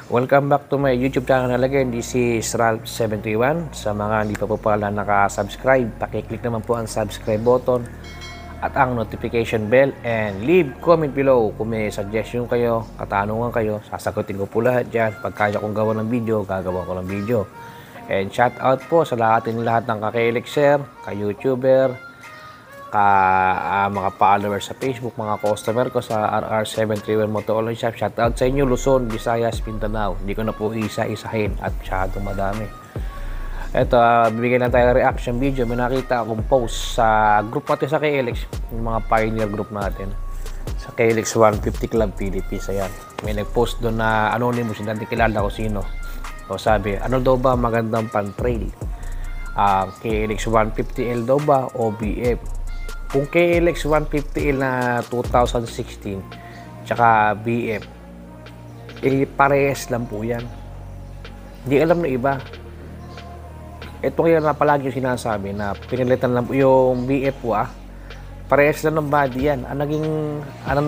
Welcome back to my YouTube channel again. This is Ralph731. Sa mga hindi pa po pala naka-subscribe, pakiclick naman po ang subscribe button at ang notification bell and leave comment below kung may suggestion kayo, katanungan kayo, sasagutin ko po lahat dyan. Pagkaya kong gawa ng video, gagawa ko ng video. And shout out po sa lahat ng kaka-elixir, ka-YouTuber, mga followers sa Facebook, mga customer ko sa RR731 Motor Oil Shop. Shout out sa inyo, Luzon, Visayas, Mindanao. Hindi ko na po isa-isahin at masyadong madami. Ito, bibigyan lang tayo ng reaction video. May nakita akong post sa group natin sa KLX, yung mga pioneer group natin sa KLX 150 Club Philippines. Ayan, may nag-post doon na anonymous, hindi kilala ko sino. So sabi, ano daw ba magandang pan-trail? KLX 150L daw ba o BF? Kung KLX 150L na 2016 tsaka BF, parehas lang po yan. Hindi alam na iba. Ito kaya na palagi yung sinasabi na pinilitan lang po yung BF po parehas lang ng body yan. Ang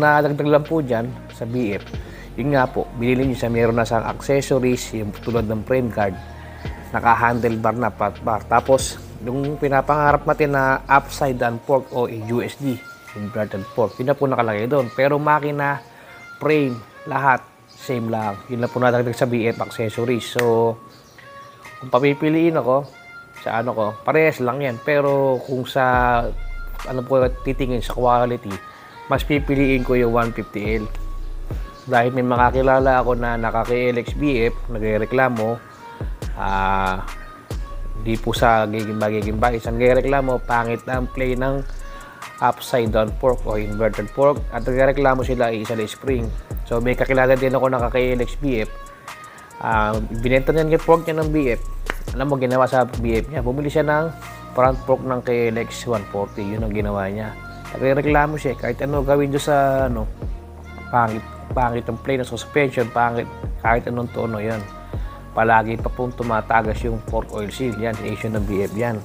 nadagdag lang po dyan sa BF, yun nga po, binili nyo siya, meron na siyang accessories, yung tulad ng frame guard, naka-handlebar na flat bar. Tapos yung pinapangarap natin na upside down fork o USD, inverted fork, yun na po nakalagay doon. Pero makina, frame, lahat same lang. Yun na po nadagdag sa BF accessories. So kung papipiliin ako sa parehas lang yan. Pero kung sa po titingin sa quality, mas pipiliin ko yung 150L. Dahil may makakilala ako na naka-KLX BF, nagrereklamo, di po sa gigimba. Isang nagreklamo, pangit na ang play ng upside down fork o inverted fork. At nagreklamo sila isa na spring. So may kakilala din ako naka-KLX BF. Binenta niya yung fork niya ng BF. Alam mo, ginawa sa BF niya, bumili siya ng front fork ng KLX 140. Yun ang ginawa niya. Nagreklamo siya, kahit ano gawin doon sa pangit ang play ng suspension, pangit kahit anong tono yan. Palagi pa pong tumatagas yung fork oil seal. Yan, issue ng BF yan.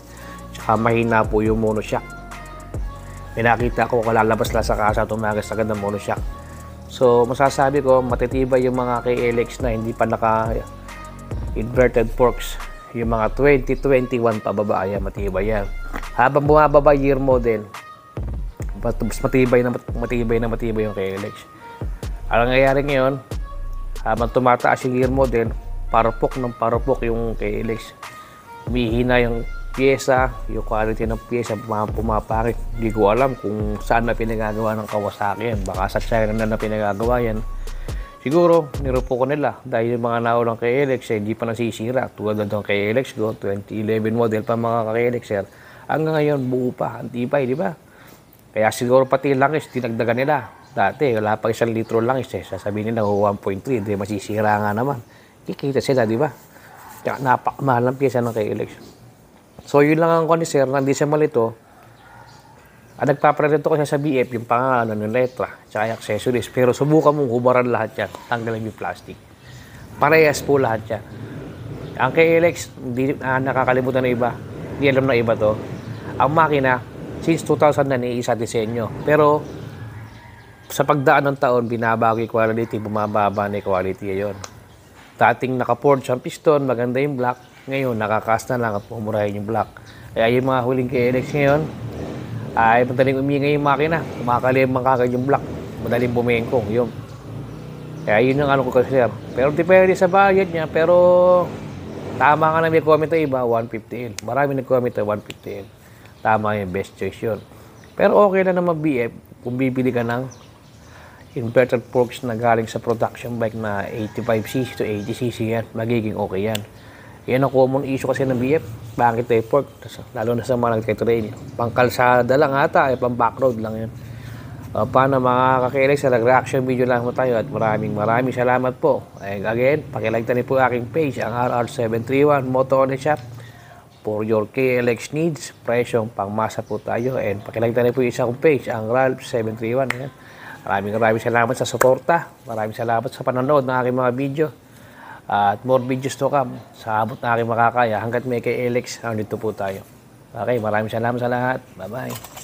Tsaka mahina po yung monoshock. May nakita ko kalalabas lang sa kasa, tumagas agad ng monoshock. So masasabi ko, matitibay yung mga KLX na hindi pa naka-inverted forks. Yung mga 2021 pababa, yan, matibay yan. Habang bumababa year model, mas matibay yung KLX. Ang nangyayari ngayon, habang tumataas yung year model, parupok yung KLX. Humihina yung pyesa, yung quality ng pyesa, pumapangit. Hindi ko alam kung saan na pinagagawa ng Kawasaki yan. Baka sa China na pinagagawa yan. Siguro, nirupo ko nila dahil yung mga naulang KLX hindi pa nasisira. Tulad ng KLX Go, 2011 model pa mga KLX. Hanggang ngayon, buo pa, antibay, di ba? Kaya siguro pati langis, dinagdagan nila. Dati, wala pa 1 litro langis. Sasabihin nila, 1.3, hindi masisira nga naman. Kikita sila, di ba? Kaya napakamahal ng pyesa ng KLX. So, yun lang ang sir, na hindi siya malito. Nagpaparelito ko siya sa BF, yung pangalan, yung letra, tsaka yung accessories. Pero subukan mong hubaran lahat yan. Tanggalin yung plastic. Parehas po lahat yan. Ang KLX, hindi nakakalimutan na iba. Hindi alam na iba to. Ang makina, since 2000 na iisa disenyo. Pero, sa pagdaan ng taon, binabago yung quality, bumababa na yung quality yun. Dating naka-forge ang piston, maganda yung block. Ngayon, nakakast na lang at pumurahin yung block. Kaya yung mga huling KLX ngayon, ay madaling umingay yung makina. Kumakalimang kagad yung block. Madaling bumengkong, yun. Kaya yun yung ko kasi, sir. Pero depende sa budget niya. Pero tama nga na may comment na iba, 150L. Marami nag-comment na 150L. Tama yung best choice yun. Pero okay na naman BF kung bibili ka ng inverted forks na galing sa production bike na 85cc to 80cc yan, magiging okay yan. Yan ang common issue kasi ng BF, bakit tayo fork, lalo na sa mga nagtitrail. Pangkalsada lang ata, ay pang backroad lang yan. Paano mga kakilay, sa nag-reaction video lang mo tayo at maraming salamat po. Again, pakilike na po aking page, ang RR731 Motor Oil Shop for your KLX needs. Presyong pangmasa po tayo, and pakilike na po yung isa kong page, ang Ralph731. Ayan. Maraming salamat sa suporta. Maraming salamat sa panonood ng aking mga video. At more videos to come sa abot na aking makakaya. Hanggat may KLX, nandito po tayo. Okay, maraming salamat sa lahat. Bye-bye.